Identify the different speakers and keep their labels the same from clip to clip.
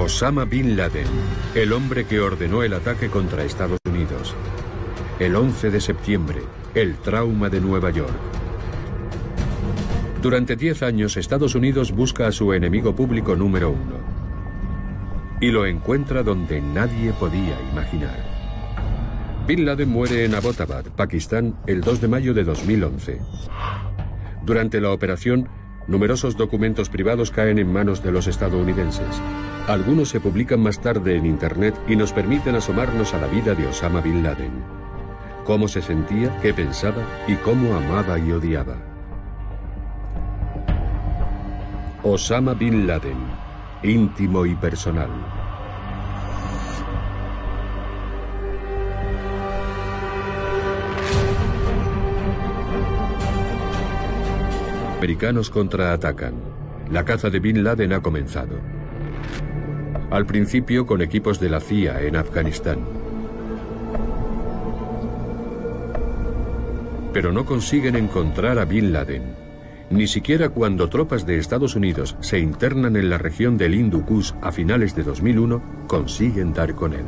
Speaker 1: Osama Bin Laden, el hombre que ordenó el ataque contra Estados Unidos. El 11 de septiembre, el trauma de Nueva York. Durante 10 años, Estados Unidos busca a su enemigo público número 1. Y lo encuentra donde nadie podía imaginar. Bin Laden muere en Abbottabad, Pakistán, el 2 de mayo de 2011. Durante la operación, numerosos documentos privados caen en manos de los estadounidenses. Algunos se publican más tarde en Internet y nos permiten asomarnos a la vida de Osama Bin Laden. Cómo se sentía, qué pensaba y cómo amaba y odiaba. Osama Bin Laden, íntimo y personal. Americanos contraatacan. La caza de Bin Laden ha comenzado. Al principio con equipos de la CIA en Afganistán. Pero no consiguen encontrar a Bin Laden. Ni siquiera cuando tropas de Estados Unidos se internan en la región del Hindu Kush a finales de 2001, consiguen dar con él.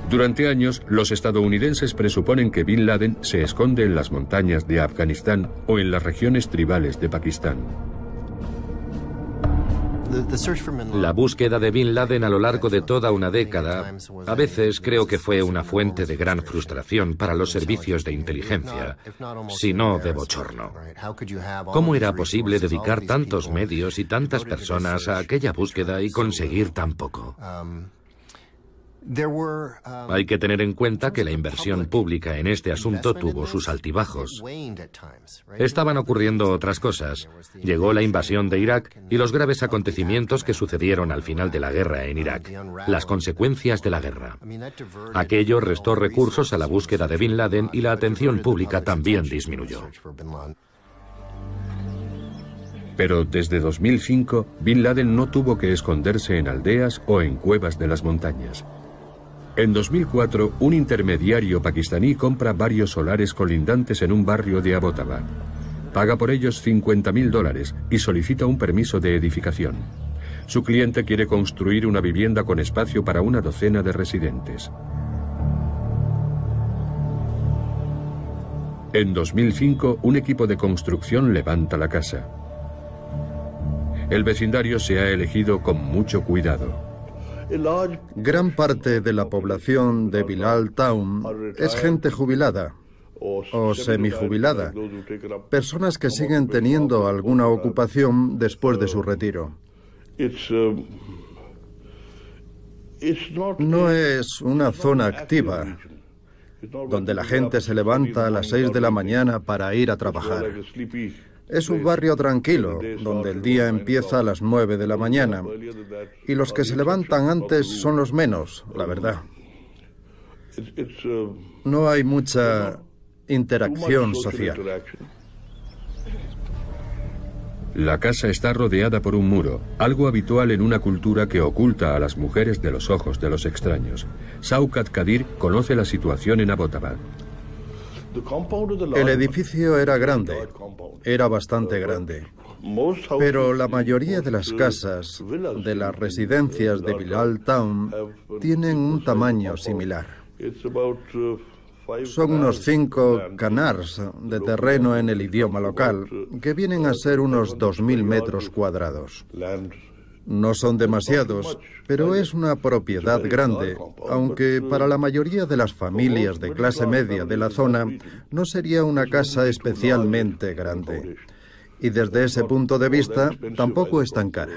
Speaker 1: Durante años, los estadounidenses presuponen que Bin Laden se esconde en las montañas de Afganistán o en las regiones tribales de Pakistán.
Speaker 2: La búsqueda de Bin Laden a lo largo de toda una década, a veces creo que fue una fuente de gran frustración para los servicios de inteligencia, si no de bochorno. ¿Cómo era posible dedicar tantos medios y tantas personas a aquella búsqueda y conseguir tan poco? Hay que tener en cuenta que la inversión pública en este asunto tuvo sus altibajos. Estaban ocurriendo otras cosas. Llegó la invasión de Irak y los graves acontecimientos que sucedieron al final de la guerra en Irak, las consecuencias de la guerra. Aquello restó recursos a la búsqueda de Bin Laden y la atención pública también disminuyó.
Speaker 1: Pero desde 2005, Bin Laden no tuvo que esconderse en aldeas o en cuevas de las montañas. En 2004, un intermediario pakistaní compra varios solares colindantes en un barrio de Abbottabad. Paga por ellos $50.000 y solicita un permiso de edificación. Su cliente quiere construir una vivienda con espacio para una docena de residentes. En 2005, un equipo de construcción levanta la casa. El vecindario se ha elegido con mucho cuidado.
Speaker 3: Gran parte de la población de Bilal Town es gente jubilada o semijubilada, personas que siguen teniendo alguna ocupación después de su retiro. No es una zona activa, donde la gente se levanta a las 6 de la mañana para ir a trabajar. Es un barrio tranquilo, donde el día empieza a las 9 de la mañana, y los que se levantan antes son los menos, la verdad. No hay mucha interacción social.
Speaker 1: La casa está rodeada por un muro, algo habitual en una cultura que oculta a las mujeres de los ojos de los extraños. Shaukat Qadir conoce la situación en Abbottabad.
Speaker 3: El edificio era grande, era bastante grande, pero la mayoría de las casas de las residencias de Bilal Town tienen un tamaño similar. Son unos 5 canars de terreno en el idioma local, que vienen a ser unos 2.000 metros cuadrados. No son demasiados, pero es una propiedad grande, aunque para la mayoría de las familias de clase media de la zona no sería una casa especialmente grande. Y desde ese punto de vista, tampoco es tan cara.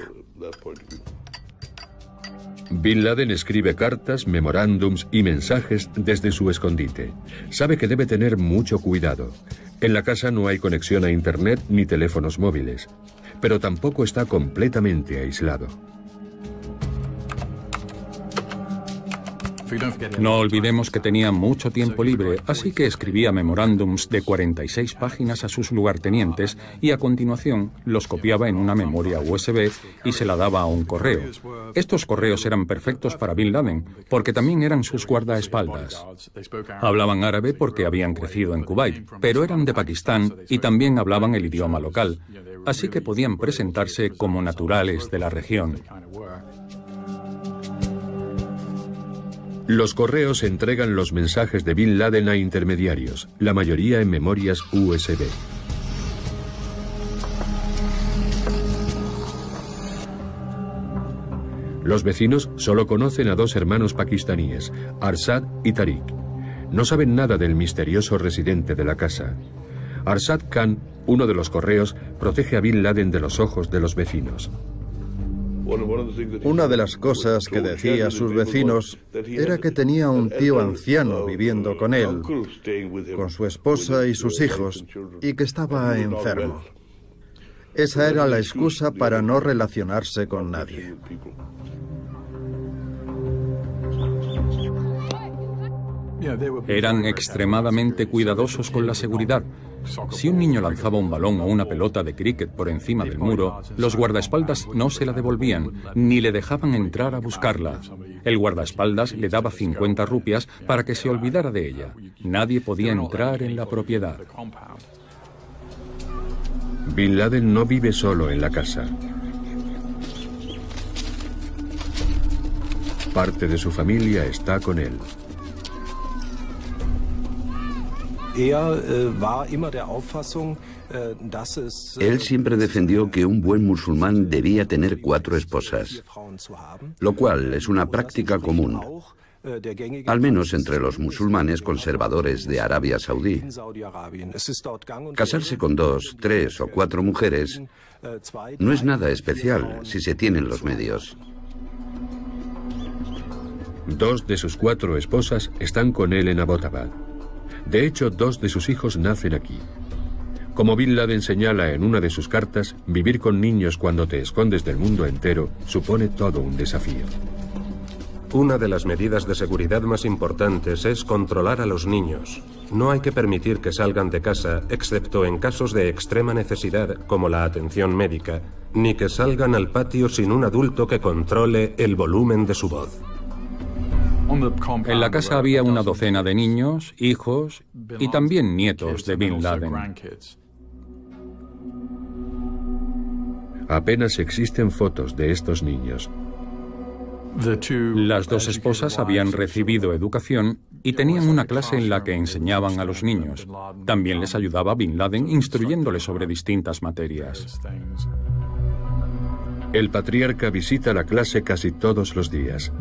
Speaker 1: Bin Laden escribe cartas, memorándums y mensajes desde su escondite. Sabe que debe tener mucho cuidado. En la casa no hay conexión a Internet ni teléfonos móviles, pero tampoco está completamente aislado.
Speaker 4: No olvidemos que tenía mucho tiempo libre, así que escribía memorándums de 46 páginas a sus lugartenientes y a continuación los copiaba en una memoria USB y se la daba a un correo. Estos correos eran perfectos para Bin Laden, porque también eran sus guardaespaldas. Hablaban árabe porque habían crecido en Kuwait, pero eran de Pakistán y también hablaban el idioma local. así que podían presentarse como naturales de la región.
Speaker 1: Los correos entregan los mensajes de Bin Laden a intermediarios, la mayoría en memorias USB. Los vecinos solo conocen a dos hermanos pakistaníes, Arshad y Tariq. No saben nada del misterioso residente de la casa. Arshad Khan, uno de los correos, protege a Bin Laden de los ojos de los vecinos.
Speaker 3: Una de las cosas que decía a sus vecinos era que tenía un tío anciano viviendo con él, con su esposa y sus hijos, y que estaba enfermo. Esa era la excusa para no relacionarse con nadie.
Speaker 4: Eran extremadamente cuidadosos con la seguridad. Si un niño lanzaba un balón o una pelota de cricket por encima del muro, los guardaespaldas no se la devolvían, ni le dejaban entrar a buscarla. El guardaespaldas le daba 50 rupias para que se olvidara de ella. Nadie podía entrar en la propiedad.
Speaker 1: Bin Laden no vive solo en la casa. Parte de su familia está con él.
Speaker 5: Él siempre defendió que un buen musulmán debía tener 4 esposas, lo cual es una práctica común, al menos entre los musulmanes conservadores de Arabia Saudí. Casarse con 2, 3 o 4 mujeres no es nada especial si se tienen los medios.
Speaker 1: 2 de sus 4 esposas están con él en Abbottabad. De hecho, 2 de sus hijos nacen aquí. Como Bin Laden señala en una de sus cartas, vivir con niños cuando te escondes del mundo entero supone todo un desafío.
Speaker 6: Una de las medidas de seguridad más importantes es controlar a los niños. No hay que permitir que salgan de casa, excepto en casos de extrema necesidad, como la atención médica, ni que salgan al patio sin un adulto que controle el volumen de su voz.
Speaker 4: En la casa había una docena de niños, hijos y también nietos de Bin Laden.
Speaker 1: Apenas existen fotos de estos niños.
Speaker 4: Las 2 esposas habían recibido educación y tenían una clase en la que enseñaban a los niños. También les ayudaba Bin Laden instruyéndoles sobre distintas materias.
Speaker 1: El patriarca visita la clase casi todos los días.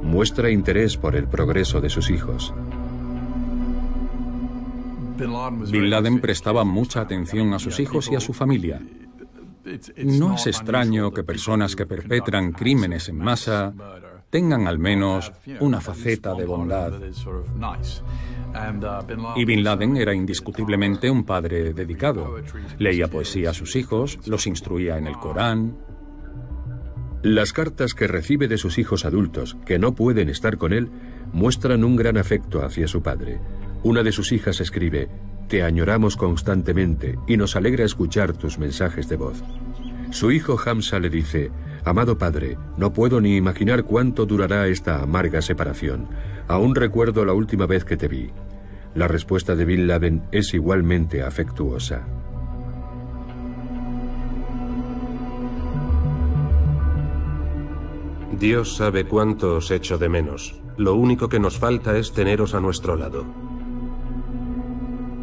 Speaker 1: Muestra interés por el progreso de sus hijos.
Speaker 4: Bin Laden prestaba mucha atención a sus hijos y a su familia. No es extraño que personas que perpetran crímenes en masa tengan al menos una faceta de bondad. Y Bin Laden era indiscutiblemente un padre dedicado. Leía poesía a sus hijos, los instruía en el Corán.
Speaker 1: Las cartas que recibe de sus hijos adultos, que no pueden estar con él, muestran un gran afecto hacia su padre. Una de sus hijas escribe: «Te añoramos constantemente y nos alegra escuchar tus mensajes de voz». Su hijo Hamza le dice: «Amado padre, no puedo ni imaginar cuánto durará esta amarga separación. Aún recuerdo la última vez que te vi». La respuesta de Bin Laden es igualmente afectuosa.
Speaker 6: Dios sabe cuánto os echo de menos. Lo único que nos falta es teneros a nuestro lado.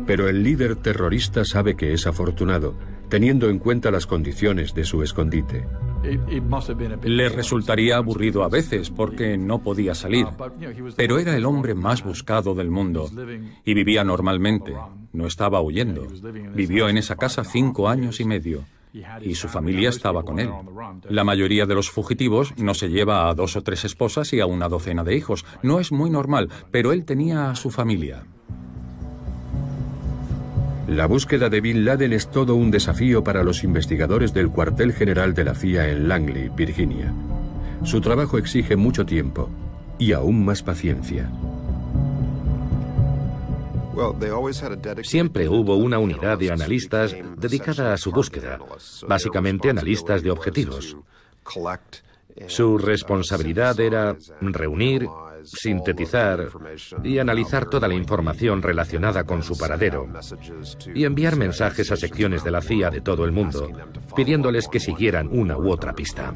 Speaker 1: Pero el líder terrorista sabe que es afortunado, teniendo en cuenta las condiciones de su escondite.
Speaker 4: Le resultaría aburrido a veces porque no podía salir, pero era el hombre más buscado del mundo y vivía normalmente, no estaba huyendo. Vivió en esa casa 5 años y medio. Y su familia estaba con él. La mayoría de los fugitivos no se lleva a 2 o 3 esposas y a una docena de hijos. No es muy normal, pero él tenía a su familia.
Speaker 1: La búsqueda de Bin Laden es todo un desafío para los investigadores del cuartel general de la CIA en Langley, Virginia. Su trabajo exige mucho tiempo y aún más paciencia.
Speaker 2: Siempre hubo una unidad de analistas dedicada a su búsqueda, básicamente analistas de objetivos. Su responsabilidad era reunir, sintetizar y analizar toda la información relacionada con su paradero y enviar mensajes a secciones de la CIA de todo el mundo, pidiéndoles que siguieran una u otra pista.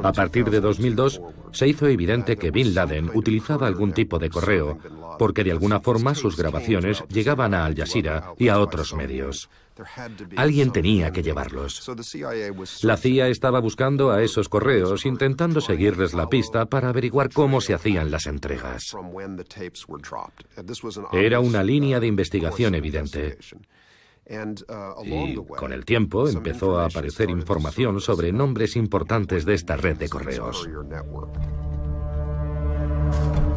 Speaker 2: A partir de 2002, se hizo evidente que Bin Laden utilizaba algún tipo de correo, porque de alguna forma sus grabaciones llegaban a Al Jazeera y a otros medios. Alguien tenía que llevarlos. La CIA estaba buscando a esos correos, intentando seguirles la pista para averiguar cómo se hacían las entregas. Era una línea de investigación evidente. Y con el tiempo empezó a aparecer información sobre nombres importantes de esta red de correos.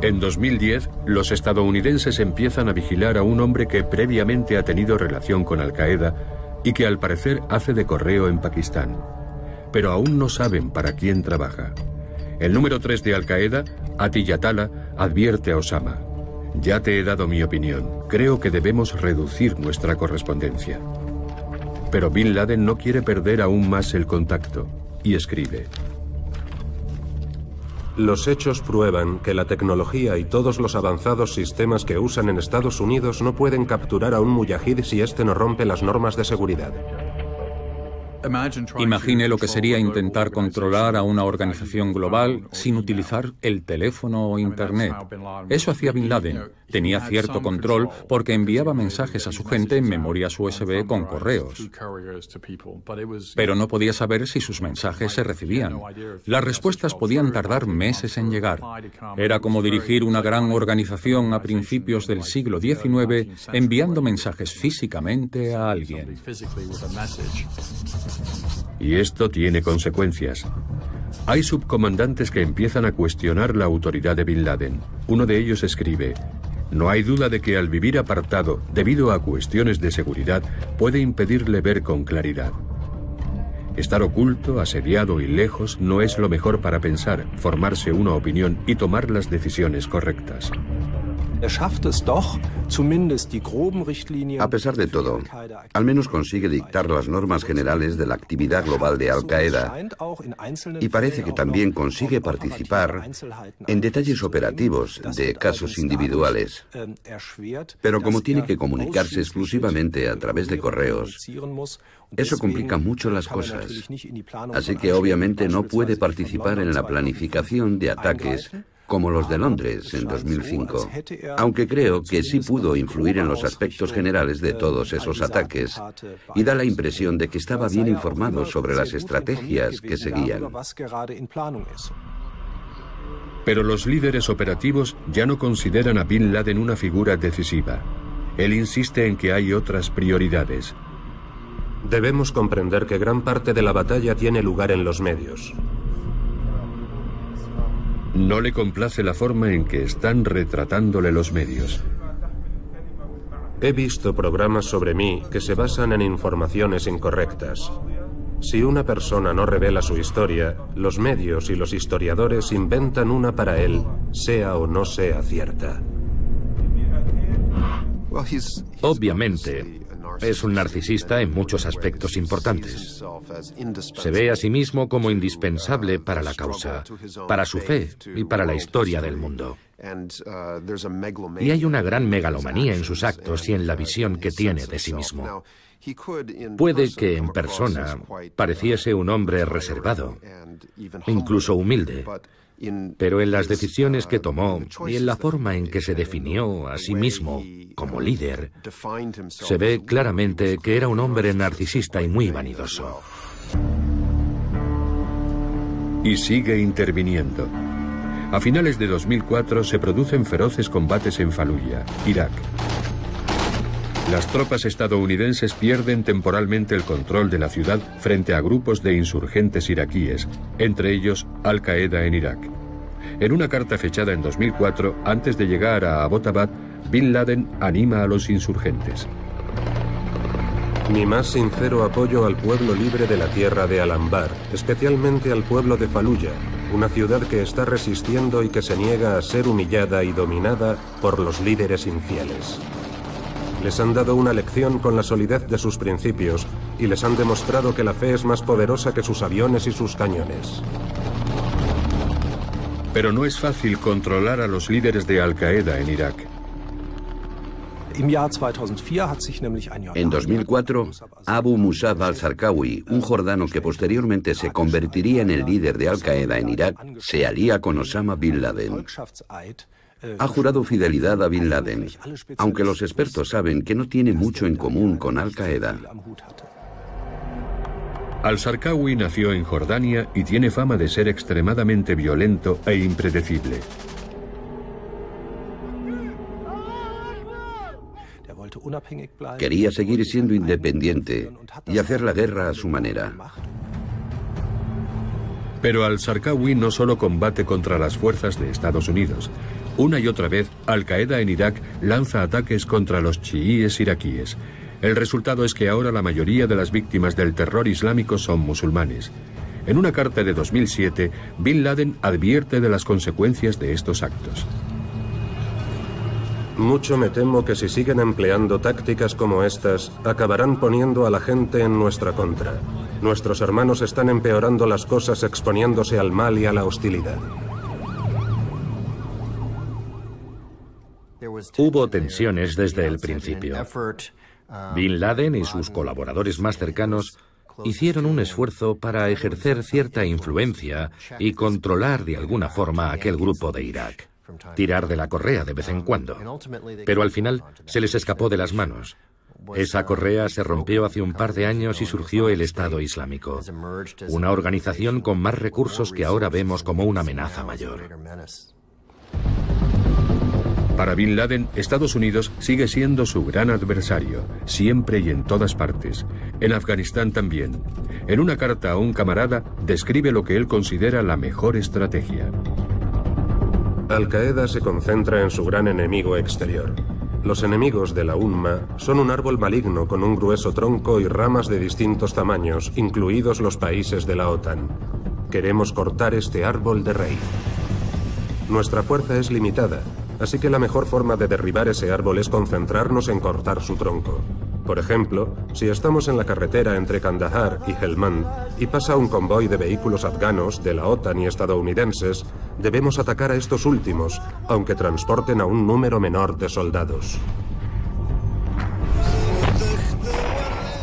Speaker 1: En 2010, los estadounidenses empiezan a vigilar a un hombre que previamente ha tenido relación con Al-Qaeda y que al parecer hace de correo en Pakistán. Pero aún no saben para quién trabaja. El número 3 de Al-Qaeda, Atiyatala, advierte a Osama: ya te he dado mi opinión, creo que debemos reducir nuestra correspondencia. Pero Bin Laden no quiere perder aún más el contacto y escribe:
Speaker 6: los hechos prueban que la tecnología y todos los avanzados sistemas que usan en Estados Unidos no pueden capturar a un muyahid si éste no rompe las normas de seguridad.
Speaker 4: Imagine lo que sería intentar controlar a una organización global sin utilizar el teléfono o Internet. Eso hacía Bin Laden. Tenía cierto control porque enviaba mensajes a su gente en memorias USB con correos. Pero no podía saber si sus mensajes se recibían. Las respuestas podían tardar meses en llegar. Era como dirigir una gran organización a principios del siglo XIX enviando mensajes físicamente a alguien.
Speaker 1: Y esto tiene consecuencias. Hay subcomandantes que empiezan a cuestionar la autoridad de Bin Laden. Uno de ellos escribe: no hay duda de que al vivir apartado, debido a cuestiones de seguridad, puede impedirle ver con claridad. Estar oculto, asediado y lejos no es lo mejor para pensar, formarse una opinión y tomar las decisiones correctas.
Speaker 5: A pesar de todo, al menos consigue dictar las normas generales de la actividad global de Al-Qaeda y parece que también consigue participar en detalles operativos de casos individuales. Pero como tiene que comunicarse exclusivamente a través de correos, eso complica mucho las cosas. Así que obviamente no puede participar en la planificación de ataques como los de Londres en 2005, aunque creo que sí pudo influir en los aspectos generales de todos esos ataques y da la impresión de que estaba bien informado sobre las estrategias que seguían.
Speaker 1: Pero los líderes operativos ya no consideran a Bin Laden una figura decisiva. Él insiste en que hay otras prioridades.
Speaker 6: Debemos comprender que gran parte de la batalla tiene lugar en los medios.
Speaker 1: No le complace la forma en que están retratándole los medios.
Speaker 6: He visto programas sobre mí que se basan en informaciones incorrectas. Si una persona no revela su historia, los medios y los historiadores inventan una para él, sea o no sea cierta.
Speaker 2: Obviamente, es un narcisista en muchos aspectos importantes. Se ve a sí mismo como indispensable para la causa, para su fe y para la historia del mundo. Y hay una gran megalomanía en sus actos y en la visión que tiene de sí mismo. Puede que en persona pareciese un hombre reservado, incluso humilde, pero en las decisiones que tomó y en la forma en que se definió a sí mismo como líder, se ve claramente que era un hombre narcisista y muy vanidoso.
Speaker 1: Y sigue interviniendo. A finales de 2004 se producen feroces combates en Faluya, Irak. Las tropas estadounidenses pierden temporalmente el control de la ciudad frente a grupos de insurgentes iraquíes, entre ellos Al-Qaeda en Irak. En una carta fechada en 2004, antes de llegar a Abbottabad, Bin Laden anima a los insurgentes.
Speaker 6: Mi más sincero apoyo al pueblo libre de la tierra de Al-Anbar, especialmente al pueblo de Faluya, una ciudad que está resistiendo y que se niega a ser humillada y dominada por los líderes infieles. Les han dado una lección con la solidez de sus principios y les han demostrado que la fe es más poderosa que sus aviones y sus cañones.
Speaker 1: Pero no es fácil controlar a los líderes de Al-Qaeda en Irak.
Speaker 5: En 2004, Abu Musab al-Zarqawi, un jordano que posteriormente se convertiría en el líder de Al-Qaeda en Irak, se alía con Osama Bin Laden. Ha jurado fidelidad a Bin Laden, aunque los expertos saben que no tiene mucho en común con Al-Qaeda.
Speaker 1: Al-Zarqawi nació en Jordania y tiene fama de ser extremadamente violento e impredecible.
Speaker 5: Quería seguir siendo independiente y hacer la guerra a su manera.
Speaker 1: Pero Al-Zarqawi no solo combate contra las fuerzas de Estados Unidos. Una y otra vez, Al-Qaeda en Irak lanza ataques contra los chiíes iraquíes. El resultado es que ahora la mayoría de las víctimas del terror islámico son musulmanes. En una carta de 2007, Bin Laden advierte de las consecuencias de estos actos.
Speaker 6: Mucho me temo que si siguen empleando tácticas como estas, acabarán poniendo a la gente en nuestra contra. Nuestros hermanos están empeorando las cosas exponiéndose al mal y a la hostilidad.
Speaker 2: Hubo tensiones desde el principio. Bin Laden y sus colaboradores más cercanos hicieron un esfuerzo para ejercer cierta influencia y controlar de alguna forma aquel grupo de Irak. Tirar de la correa de vez en cuando. Pero al final se les escapó de las manos. Esa correa se rompió hace un par de años y surgió el Estado Islámico, una organización con más recursos que ahora vemos como una amenaza mayor.
Speaker 1: Para Bin Laden, Estados Unidos sigue siendo su gran adversario, siempre y en todas partes. En Afganistán también. En una carta a un camarada, describe lo que él considera la mejor estrategia.
Speaker 6: Al-Qaeda se concentra en su gran enemigo exterior. Los enemigos de la UNMA son un árbol maligno con un grueso tronco y ramas de distintos tamaños, incluidos los países de la OTAN. Queremos cortar este árbol de raíz. Nuestra fuerza es limitada, así que la mejor forma de derribar ese árbol es concentrarnos en cortar su tronco. Por ejemplo, si estamos en la carretera entre Kandahar y Helmand y pasa un convoy de vehículos afganos de la OTAN y estadounidenses, debemos atacar a estos últimos, aunque transporten a un número menor de soldados.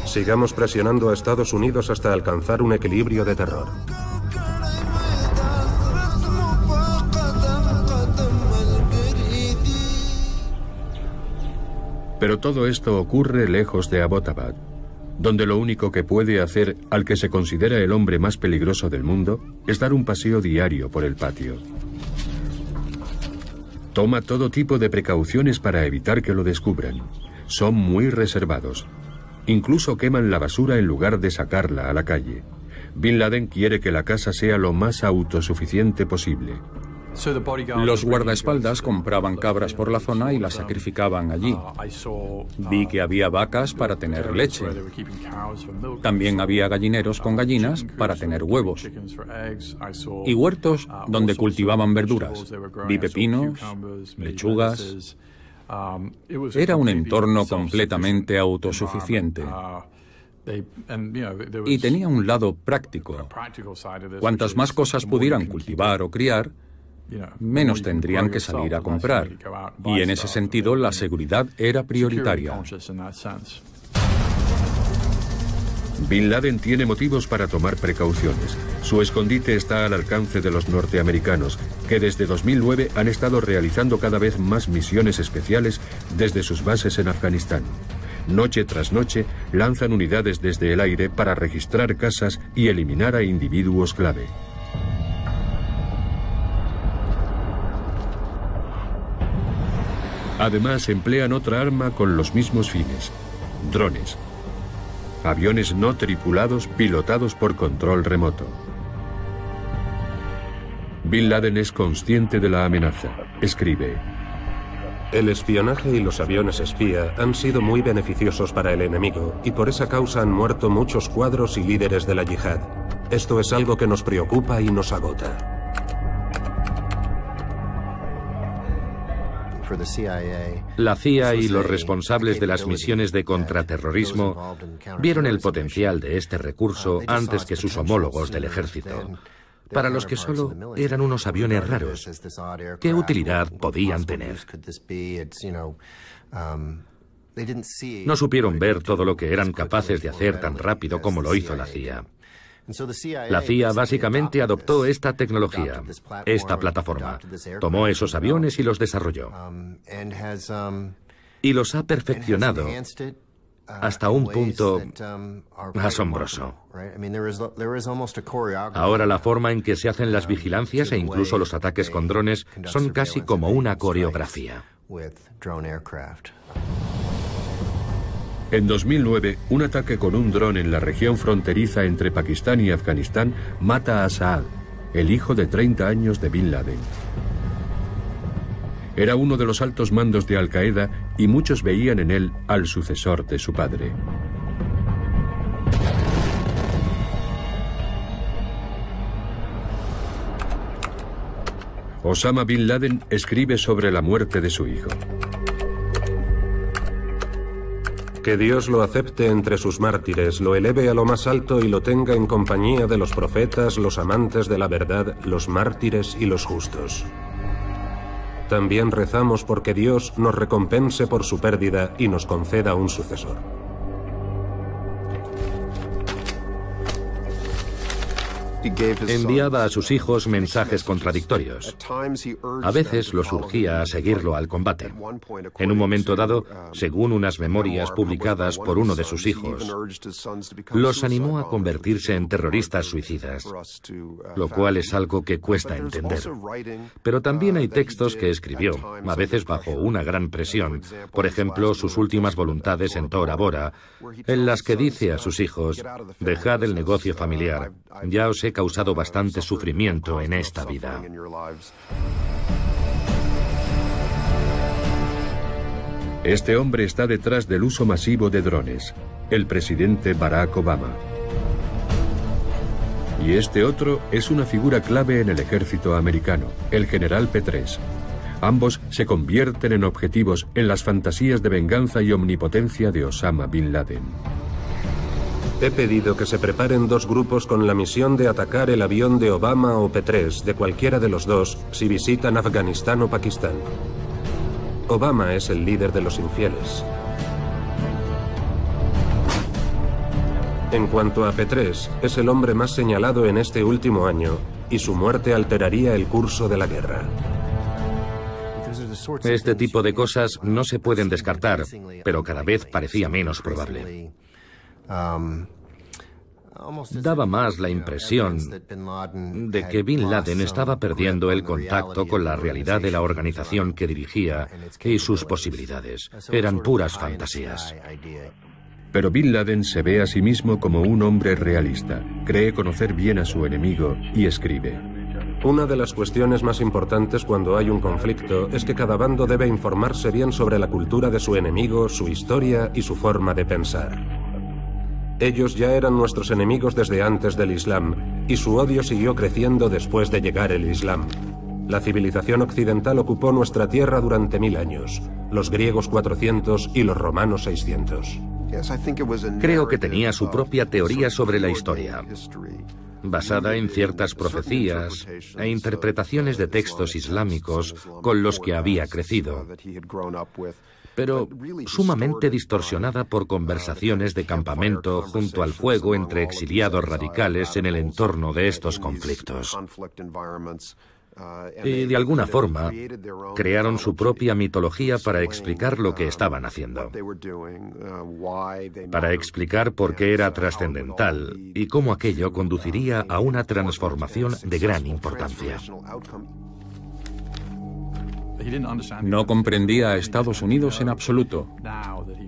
Speaker 6: Sigamos presionando a Estados Unidos hasta alcanzar un equilibrio de terror.
Speaker 1: Pero todo esto ocurre lejos de Abbottabad, donde lo único que puede hacer al que se considera el hombre más peligroso del mundo es dar un paseo diario por el patio. Toma todo tipo de precauciones para evitar que lo descubran. Son muy reservados. Incluso queman la basura en lugar de sacarla a la calle. Bin Laden quiere que la casa sea lo más autosuficiente posible.
Speaker 4: Los guardaespaldas compraban cabras por la zona y las sacrificaban allí. Vi que había vacas para tener leche. También había gallineros con gallinas para tener huevos. Y huertos donde cultivaban verduras. Vi pepinos, lechugas. Era un entorno completamente autosuficiente. Y tenía un lado práctico. Cuantas más cosas pudieran cultivar o criar, menos tendrían que salir a comprar. Y en ese sentido, la seguridad era prioritaria.
Speaker 1: Bin Laden tiene motivos para tomar precauciones. Su escondite está al alcance de los norteamericanos, que desde 2009 han estado realizando cada vez más misiones especiales desde sus bases en Afganistán. Noche tras noche, lanzan unidades desde el aire para registrar casas y eliminar a individuos clave. Además, emplean otra arma con los mismos fines: drones. Aviones no tripulados pilotados por control remoto. Bin Laden es consciente de la amenaza. Escribe:
Speaker 6: el espionaje y los aviones espía han sido muy beneficiosos para el enemigo y por esa causa han muerto muchos cuadros y líderes de la yihad. Esto es algo que nos preocupa y nos agota.
Speaker 2: La CIA y los responsables de las misiones de contraterrorismo vieron el potencial de este recurso antes que sus homólogos del ejército. para los que solo eran unos aviones raros. ¿Qué utilidad podían tener? No supieron ver todo lo que eran capaces de hacer tan rápido como lo hizo la CIA. La CIA básicamente adoptó esta tecnología, esta plataforma, tomó esos aviones y los desarrolló. Y los ha perfeccionado hasta un punto asombroso. Ahora la forma en que se hacen las vigilancias e incluso los ataques con drones son casi como una coreografía.
Speaker 1: En 2009, un ataque con un dron en la región fronteriza entre Pakistán y Afganistán mata a Saad, el hijo de 30 años de Bin Laden. Era uno de los altos mandos de Al-Qaeda y muchos veían en él al sucesor de su padre. Osama Bin Laden escribe sobre la muerte de su hijo.
Speaker 6: Que Dios lo acepte entre sus mártires, lo eleve a lo más alto y lo tenga en compañía de los profetas, los amantes de la verdad, los mártires y los justos. También rezamos porque Dios nos recompense por su pérdida y nos conceda un sucesor.
Speaker 2: Enviaba a sus hijos mensajes contradictorios. A veces los urgía a seguirlo al combate. En un momento dado, según unas memorias publicadas por uno de sus hijos, los animó a convertirse en terroristas suicidas, lo cual es algo que cuesta entender. Pero también hay textos que escribió, a veces bajo una gran presión, por ejemplo, sus últimas voluntades en Tora Bora, en las que dice a sus hijos: dejad el negocio familiar, ya os he causado bastante sufrimiento en esta vida.
Speaker 1: Este hombre está detrás del uso masivo de drones, el presidente Barack Obama. Y este otro es una figura clave en el ejército americano, el general Petraeus. Ambos se convierten en objetivos en las fantasías de venganza y omnipotencia de Osama Bin Laden.
Speaker 6: He pedido que se preparen dos grupos con la misión de atacar el avión de Obama o Petraeus, de cualquiera de los dos, si visitan Afganistán o Pakistán. Obama es el líder de los infieles. En cuanto a Petraeus, es el hombre más señalado en este último año, y su muerte alteraría el curso de la guerra.
Speaker 2: Este tipo de cosas no se pueden descartar, pero cada vez parecía menos probable. Daba más la impresión de que Bin Laden estaba perdiendo el contacto con la realidad de la organización que dirigía y sus posibilidades. Eran puras fantasías.
Speaker 1: Pero Bin Laden se ve a sí mismo como un hombre realista, cree conocer bien a su enemigo y escribe:
Speaker 6: una de las cuestiones más importantes cuando hay un conflicto es que cada bando debe informarse bien sobre la cultura de su enemigo, su historia y su forma de pensar. Ellos ya eran nuestros enemigos desde antes del Islam, y su odio siguió creciendo después de llegar el Islam. La civilización occidental ocupó nuestra tierra durante 1000 años, los griegos 400 y los romanos 600.
Speaker 2: Creo que tenía su propia teoría sobre la historia, basada en ciertas profecías e interpretaciones de textos islámicos con los que había crecido, pero sumamente distorsionada por conversaciones de campamento junto al fuego entre exiliados radicales en el entorno de estos conflictos. Y de alguna forma crearon su propia mitología para explicar lo que estaban haciendo, para explicar por qué era trascendental y cómo aquello conduciría a una transformación de gran importancia.
Speaker 4: No comprendía a Estados Unidos en absoluto.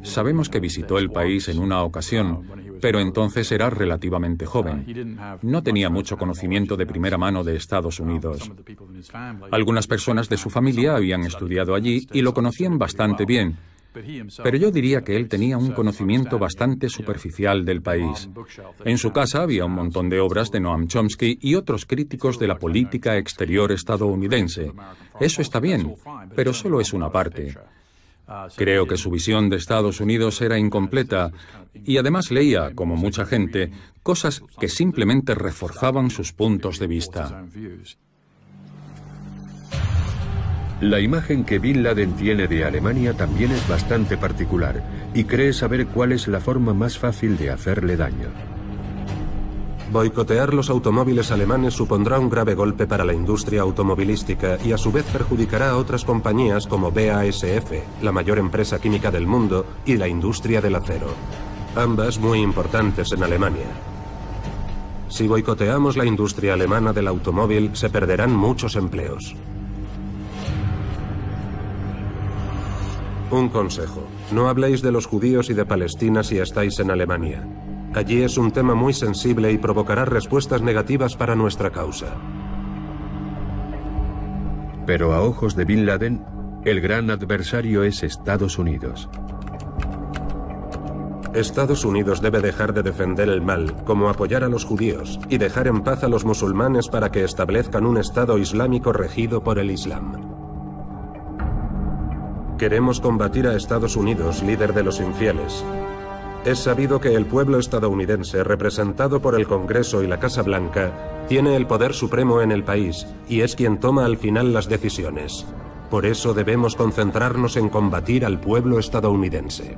Speaker 4: Sabemos que visitó el país en una ocasión, pero entonces era relativamente joven. No tenía mucho conocimiento de primera mano de Estados Unidos. Algunas personas de su familia habían estudiado allí y lo conocían bastante bien, pero yo diría que él tenía un conocimiento bastante superficial del país. En su casa había un montón de obras de Noam Chomsky y otros críticos de la política exterior estadounidense. Eso está bien, pero solo es una parte. Creo que su visión de Estados Unidos era incompleta y además leía, como mucha gente, cosas que simplemente reforzaban sus puntos de vista.
Speaker 1: La imagen que Bin Laden tiene de Alemania también es bastante particular y cree saber cuál es la forma más fácil de hacerle daño.
Speaker 6: Boicotear los automóviles alemanes supondrá un grave golpe para la industria automovilística y a su vez perjudicará a otras compañías como BASF, la mayor empresa química del mundo, y la industria del acero, ambas muy importantes en Alemania. Si boicoteamos la industria alemana del automóvil, se perderán muchos empleos. Un consejo: no habléis de los judíos y de Palestina si estáis en Alemania. Allí es un tema muy sensible y provocará respuestas negativas para nuestra causa.
Speaker 1: Pero a ojos de Bin Laden, el gran adversario es Estados Unidos.
Speaker 6: Estados Unidos debe dejar de defender el mal, como apoyar a los judíos, y dejar en paz a los musulmanes para que establezcan un Estado islámico regido por el Islam. Queremos combatir a Estados Unidos, líder de los infieles. Es sabido que el pueblo estadounidense, representado por el Congreso y la Casa Blanca, tiene el poder supremo en el país y es quien toma al final las decisiones. Por eso debemos concentrarnos en combatir al pueblo estadounidense.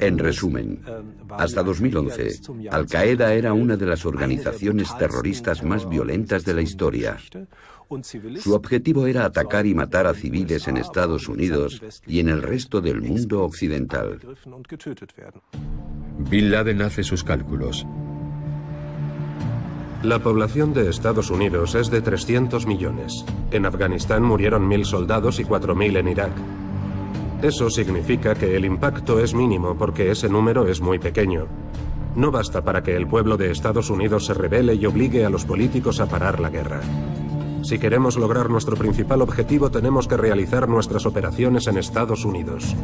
Speaker 5: En resumen, hasta 2011, Al-Qaeda era una de las organizaciones terroristas más violentas de la historia. Su objetivo era atacar y matar a civiles en Estados Unidos y en el resto del mundo occidental.
Speaker 1: Bin Laden hace sus cálculos.
Speaker 6: La población de Estados Unidos es de 300 millones. En Afganistán murieron 1000 soldados y 4000 en Irak. Eso significa que el impacto es mínimo porque ese número es muy pequeño. No basta para que el pueblo de Estados Unidos se rebele y obligue a los políticos a parar la guerra. Si queremos lograr nuestro principal objetivo, tenemos que realizar nuestras operaciones en Estados Unidos.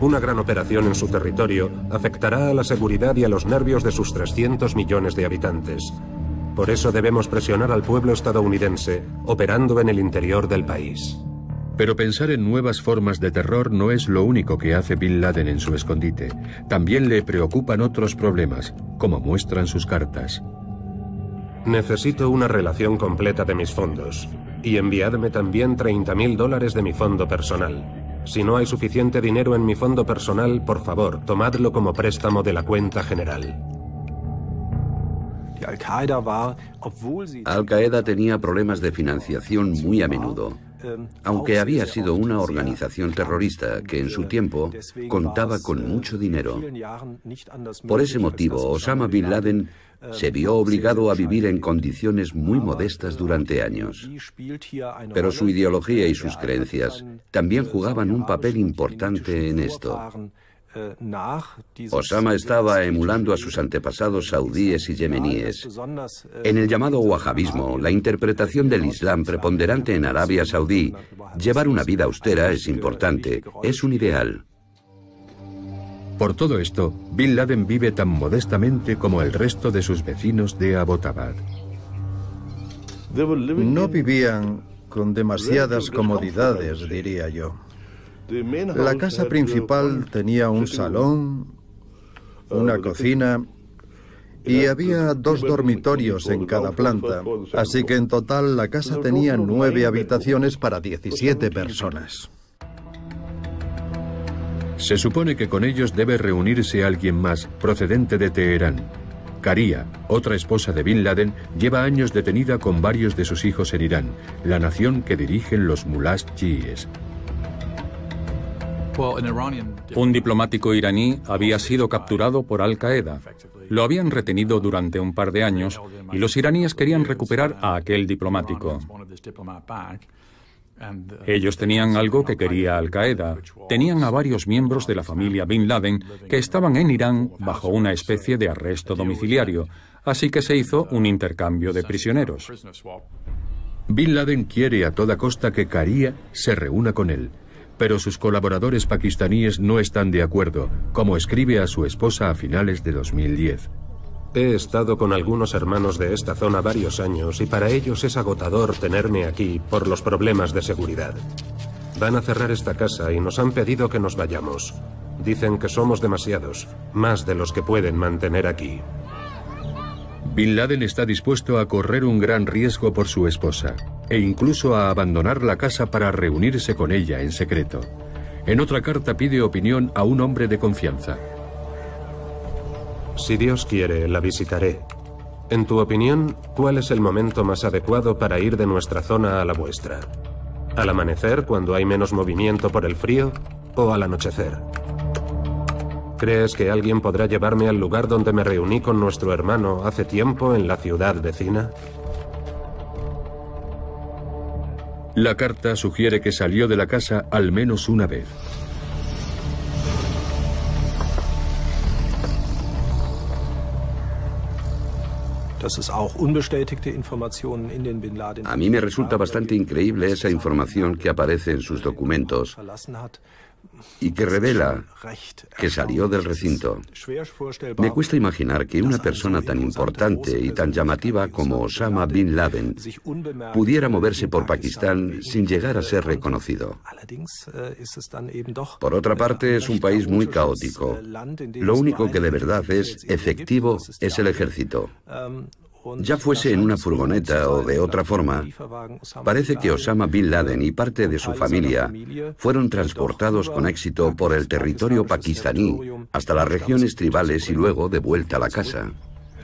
Speaker 6: Una gran operación en su territorio afectará a la seguridad y a los nervios de sus 300 millones de habitantes. Por eso debemos presionar al pueblo estadounidense, operando en el interior del país.
Speaker 1: Pero pensar en nuevas formas de terror no es lo único que hace Bin Laden en su escondite. También le preocupan otros problemas, como muestran sus cartas.
Speaker 6: Necesito una relación completa de mis fondos. Y enviadme también $30.000 de mi fondo personal. Si no hay suficiente dinero en mi fondo personal, por favor, tomadlo como préstamo de la cuenta general.
Speaker 5: Al-Qaeda tenía problemas de financiación muy a menudo, aunque había sido una organización terrorista que en su tiempo contaba con mucho dinero. Por ese motivo, Osama Bin Laden se vio obligado a vivir en condiciones muy modestas durante años. Pero su ideología y sus creencias también jugaban un papel importante en esto. Osama estaba emulando a sus antepasados saudíes y yemeníes. En el llamado wahabismo, la interpretación del Islam preponderante en Arabia Saudí, llevar una vida austera es importante, es un ideal.
Speaker 1: Por todo esto, Bin Laden vive tan modestamente como el resto de sus vecinos de Abbottabad.
Speaker 3: No vivían con demasiadas comodidades, diría yo. La casa principal tenía un salón, una cocina y había 2 dormitorios en cada planta, así que en total la casa tenía 9 habitaciones para 17 personas.
Speaker 1: Se supone que con ellos debe reunirse alguien más, procedente de Teherán. Karia, otra esposa de Bin Laden, lleva años detenida con varios de sus hijos en Irán, la nación que dirigen los mulás chiíes.
Speaker 4: Un diplomático iraní había sido capturado por Al-Qaeda. Lo habían retenido durante un par de años y los iraníes querían recuperar a aquel diplomático. Ellos tenían algo que quería Al-Qaeda. Tenían a varios miembros de la familia Bin Laden que estaban en Irán bajo una especie de arresto domiciliario, así que se hizo un intercambio de prisioneros.
Speaker 1: Bin Laden quiere a toda costa que Karia se reúna con él, pero sus colaboradores pakistaníes no están de acuerdo, como escribe a su esposa a finales de 2010.
Speaker 6: He estado con algunos hermanos de esta zona varios años y para ellos es agotador tenerme aquí por los problemas de seguridad. Van a cerrar esta casa y nos han pedido que nos vayamos. Dicen que somos demasiados, más de los que pueden mantener aquí.
Speaker 1: Bin Laden está dispuesto a correr un gran riesgo por su esposa e incluso a abandonar la casa para reunirse con ella en secreto. En otra carta pide opinión a un hombre de confianza.
Speaker 6: Si Dios quiere, la visitaré. En tu opinión, ¿cuál es el momento más adecuado para ir de nuestra zona a la vuestra? ¿Al amanecer, cuando hay menos movimiento por el frío, o al anochecer? ¿Crees que alguien podrá llevarme al lugar donde me reuní con nuestro hermano hace tiempo en la ciudad vecina?
Speaker 1: La carta sugiere que salió de la casa al menos una vez.
Speaker 5: A mí me resulta bastante increíble esa información que aparece en sus documentos y que revela que salió del recinto. Me cuesta imaginar que una persona tan importante y tan llamativa como Osama Bin Laden pudiera moverse por Pakistán sin llegar a ser reconocido. Por otra parte, es un país muy caótico. Lo único que de verdad es efectivo es el ejército. Ya fuese en una furgoneta o de otra forma, parece que Osama Bin Laden y parte de su familia fueron transportados con éxito por el territorio pakistaní hasta las regiones tribales y luego de vuelta a la casa.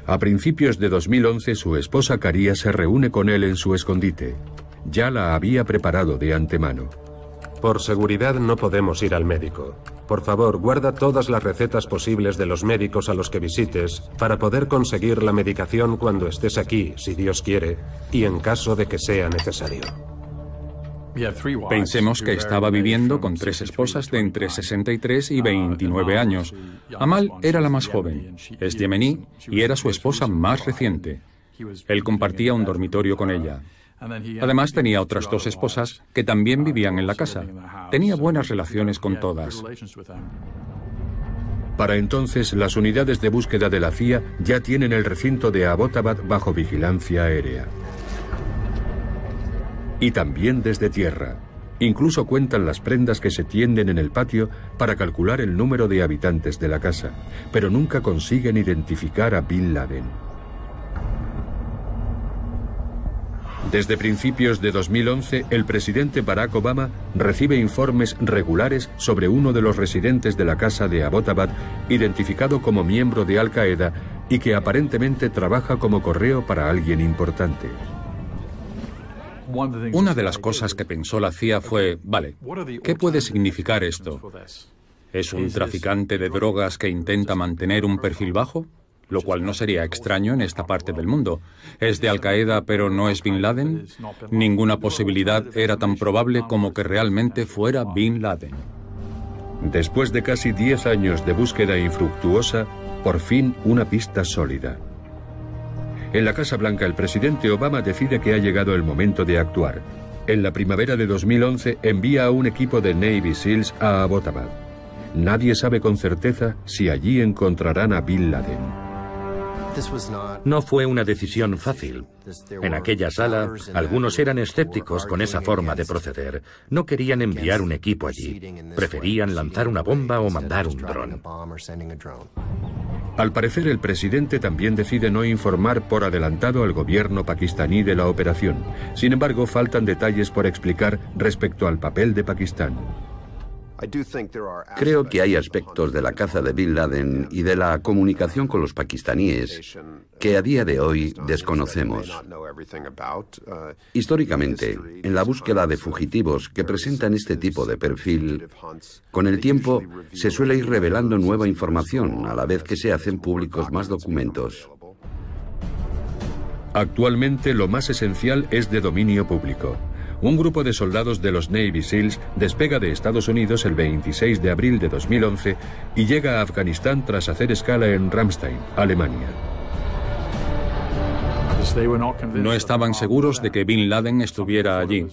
Speaker 1: A principios de 2011, su esposa Karia se reúne con él en su escondite. Ya la había preparado de antemano.
Speaker 6: Por seguridad no podemos ir al médico. Por favor, guarda todas las recetas posibles de los médicos a los que visites para poder conseguir la medicación cuando estés aquí, si Dios quiere, y en caso de que sea necesario.
Speaker 4: Pensemos que estaba viviendo con 3 esposas de entre 63 y 29 años. Amal era la más joven, es yemení y era su esposa más reciente. Él compartía un dormitorio con ella. Además tenía otras 2 esposas que también vivían en la casa. Tenía buenas relaciones con todas.
Speaker 1: Para entonces, las unidades de búsqueda de la CIA ya tienen el recinto de Abbottabad bajo vigilancia aérea. Y también desde tierra. Incluso cuentan las prendas que se tienden en el patio para calcular el número de habitantes de la casa, pero nunca consiguen identificar a Bin Laden. Desde principios de 2011, el presidente Barack Obama recibe informes regulares sobre uno de los residentes de la casa de Abbottabad, identificado como miembro de Al-Qaeda y que aparentemente trabaja como correo para alguien importante.
Speaker 4: Una de las cosas que pensó la CIA fue, vale, ¿qué puede significar esto? ¿Es un traficante de drogas que intenta mantener un perfil bajo? Lo cual no sería extraño en esta parte del mundo. ¿Es de Al-Qaeda pero no es Bin Laden? Ninguna posibilidad era tan probable como que realmente fuera Bin Laden.
Speaker 1: Después de casi 10 años de búsqueda infructuosa, por fin una pista sólida. En la Casa Blanca, el presidente Obama decide que ha llegado el momento de actuar. En la primavera de 2011 envía a un equipo de Navy SEALs a Abbottabad. Nadie sabe con certeza si allí encontrarán a Bin Laden.
Speaker 2: No fue una decisión fácil. En aquella sala, algunos eran escépticos con esa forma de proceder. No querían enviar un equipo allí. Preferían lanzar una bomba o mandar un dron.
Speaker 1: Al parecer, el presidente también decide no informar por adelantado al gobierno pakistaní de la operación. Sin embargo, faltan detalles por explicar respecto al papel de Pakistán.
Speaker 5: Creo que hay aspectos de la caza de Bin Laden y de la comunicación con los pakistaníes que a día de hoy desconocemos. Históricamente, en la búsqueda de fugitivos que presentan este tipo de perfil, con el tiempo se suele ir revelando nueva información a la vez que se hacen públicos más documentos.
Speaker 1: Actualmente, lo más esencial es de dominio público. Un grupo de soldados de los Navy SEALs despega de Estados Unidos el 26 de abril de 2011 y llega a Afganistán tras hacer escala en Ramstein, Alemania.
Speaker 4: No estaban seguros de que Bin Laden estuviera allí.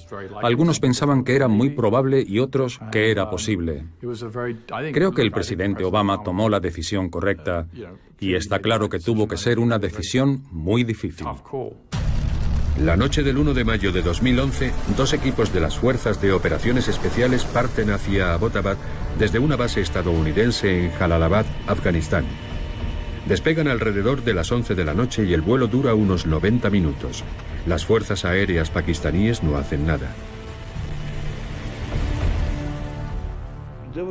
Speaker 4: Algunos pensaban que era muy probable y otros que era posible. Creo que el presidente Obama tomó la decisión correcta y está claro que tuvo que ser una decisión muy difícil.
Speaker 1: La noche del 1 de mayo de 2011, dos equipos de las Fuerzas de Operaciones Especiales parten hacia Abbottabad desde una base estadounidense en Jalalabad, Afganistán. Despegan alrededor de las 11 de la noche y el vuelo dura unos 90 minutos. Las fuerzas aéreas pakistaníes no hacen nada.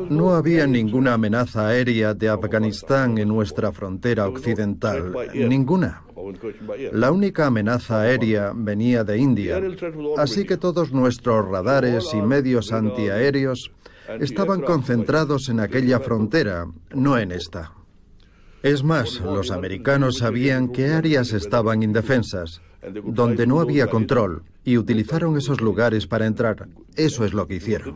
Speaker 3: No había ninguna amenaza aérea de Afganistán en nuestra frontera occidental. Ninguna. La única amenaza aérea venía de India, así que todos nuestros radares y medios antiaéreos estaban concentrados en aquella frontera, no en esta. Es más, los americanos sabían qué áreas estaban indefensas, donde no había control, y utilizaron esos lugares para entrar. Eso es lo que hicieron.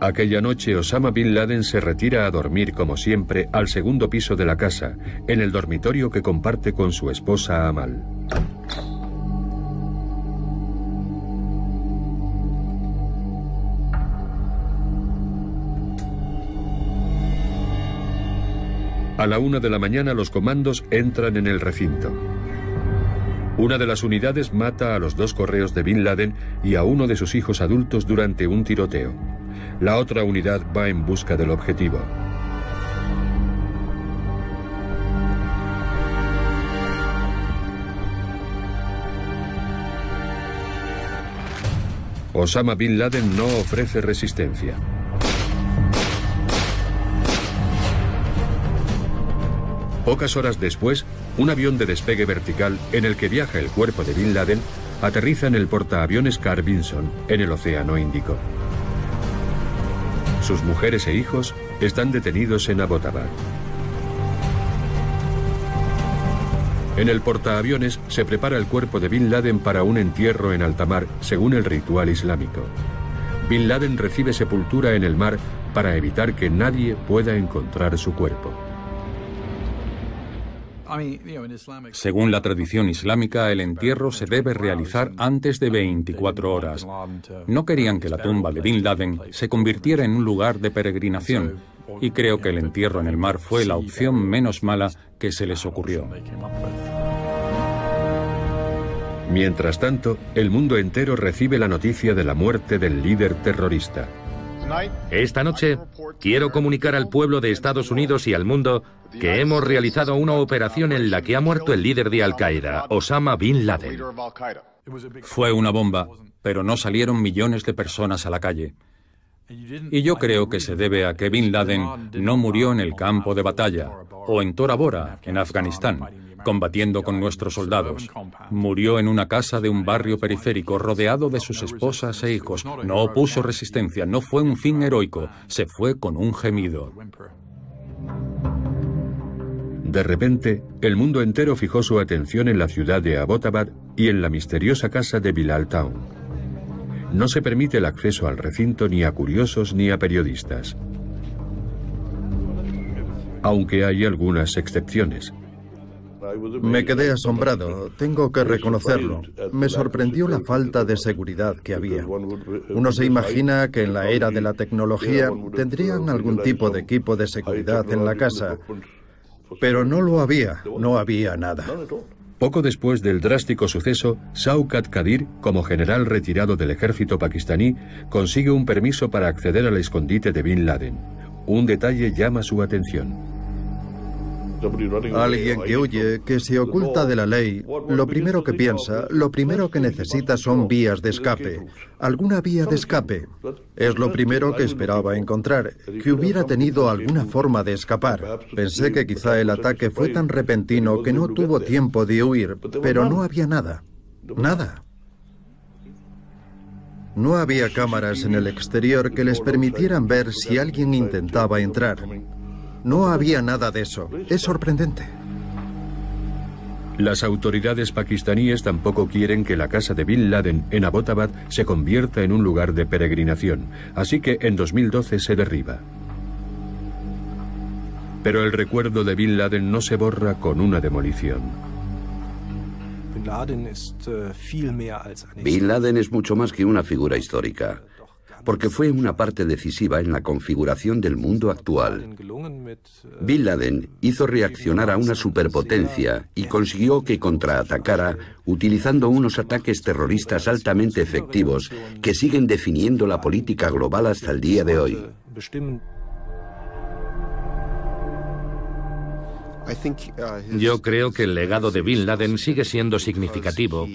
Speaker 1: Aquella noche Osama Bin Laden se retira a dormir como siempre al segundo piso de la casa, en el dormitorio que comparte con su esposa Amal. A la 1 de la mañana los comandos entran en el recinto. Una de las unidades mata a los dos correos de Bin Laden y a uno de sus hijos adultos durante un tiroteo. La otra unidad va en busca del objetivo. Osama Bin Laden no ofrece resistencia. Pocas horas después, un avión de despegue vertical en el que viaja el cuerpo de Bin Laden aterriza en el portaaviones Carl Vinson, en el Océano Índico. Sus mujeres e hijos están detenidos en Abbottabad. En el portaaviones se prepara el cuerpo de Bin Laden para un entierro en alta mar, según el ritual islámico. Bin Laden recibe sepultura en el mar para evitar que nadie pueda encontrar su cuerpo.
Speaker 4: Según la tradición islámica, el entierro se debe realizar antes de 24 horas. No querían que la tumba de Bin Laden se convirtiera en un lugar de peregrinación, y creo que el entierro en el mar fue la opción menos mala que se les ocurrió.
Speaker 1: Mientras tanto, el mundo entero recibe la noticia de la muerte del líder terrorista.
Speaker 2: Esta noche quiero comunicar al pueblo de Estados Unidos y al mundo que hemos realizado una operación en la que ha muerto el líder de Al-Qaeda, Osama Bin Laden.
Speaker 4: Fue una bomba, pero no salieron millones de personas a la calle. Y yo creo que se debe a que Bin Laden no murió en el campo de batalla o en Tora Bora, en Afganistán, combatiendo con nuestros soldados. Murió en una casa de un barrio periférico rodeado de sus esposas e hijos. No opuso resistencia, no fue un fin heroico, se fue con un gemido.
Speaker 1: De repente, el mundo entero fijó su atención en la ciudad de Abbottabad y en la misteriosa casa de Bilal Town. No se permite el acceso al recinto ni a curiosos ni a periodistas. Aunque hay algunas excepciones.
Speaker 3: Me quedé asombrado, tengo que reconocerlo. Me sorprendió la falta de seguridad que había. Uno se imagina que en la era de la tecnología tendrían algún tipo de equipo de seguridad en la casa, pero no lo había, no había nada.
Speaker 1: Poco después del drástico suceso, Shaukat Qadir, como general retirado del ejército pakistaní, consigue un permiso para acceder al escondite de Bin Laden. Un detalle llama su atención.
Speaker 3: Alguien que huye, que se oculta de la ley, lo primero que piensa, lo primero que necesita son vías de escape. Alguna vía de escape. Es lo primero que esperaba encontrar, que hubiera tenido alguna forma de escapar. Pensé que quizá el ataque fue tan repentino que no tuvo tiempo de huir, pero no había nada. Nada. No había cámaras en el exterior que les permitieran ver si alguien intentaba entrar. No había nada de eso. Es sorprendente.
Speaker 1: Las autoridades pakistaníes tampoco quieren que la casa de Bin Laden en Abbottabad se convierta en un lugar de peregrinación, así que en 2012 se derriba. Pero el recuerdo de Bin Laden no se borra con una demolición.
Speaker 5: Bin Laden es mucho más que una figura histórica. porque fue una parte decisiva en la configuración del mundo actual. Bin Laden hizo reaccionar a una superpotencia y consiguió que contraatacara utilizando unos ataques terroristas altamente efectivos que siguen definiendo la política global hasta el día de hoy.
Speaker 2: Yo creo que el legado de Bin Laden sigue siendo significativo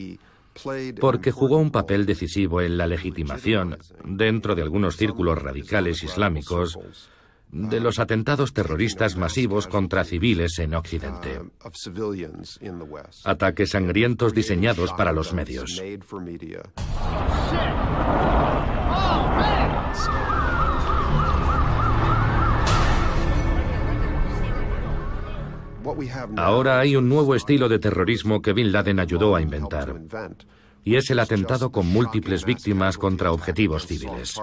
Speaker 2: porque jugó un papel decisivo en la legitimación, dentro de algunos círculos radicales islámicos, de los atentados terroristas masivos contra civiles en Occidente. Ataques sangrientos diseñados para los medios. Ahora hay un nuevo estilo de terrorismo que Bin Laden ayudó a inventar, y es el atentado con múltiples víctimas contra objetivos civiles.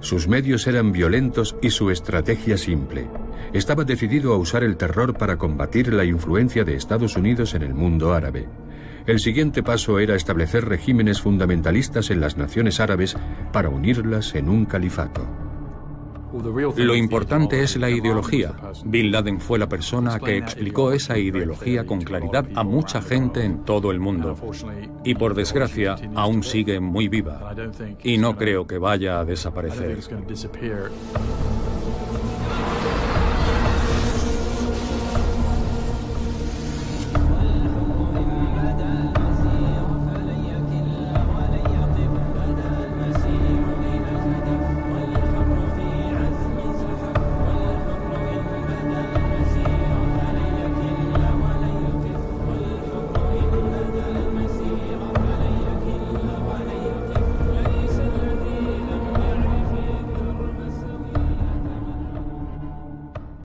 Speaker 1: Sus medios eran violentos y su estrategia simple. Estaba decidido a usar el terror para combatir la influencia de Estados Unidos en el mundo árabe. El siguiente paso era establecer regímenes fundamentalistas en las naciones árabes para unirlas en un califato.
Speaker 4: Lo importante es la ideología. Bin Laden fue la persona que explicó esa ideología con claridad a mucha gente en todo el mundo. Y por desgracia, aún sigue muy viva. Y no creo que vaya a desaparecer.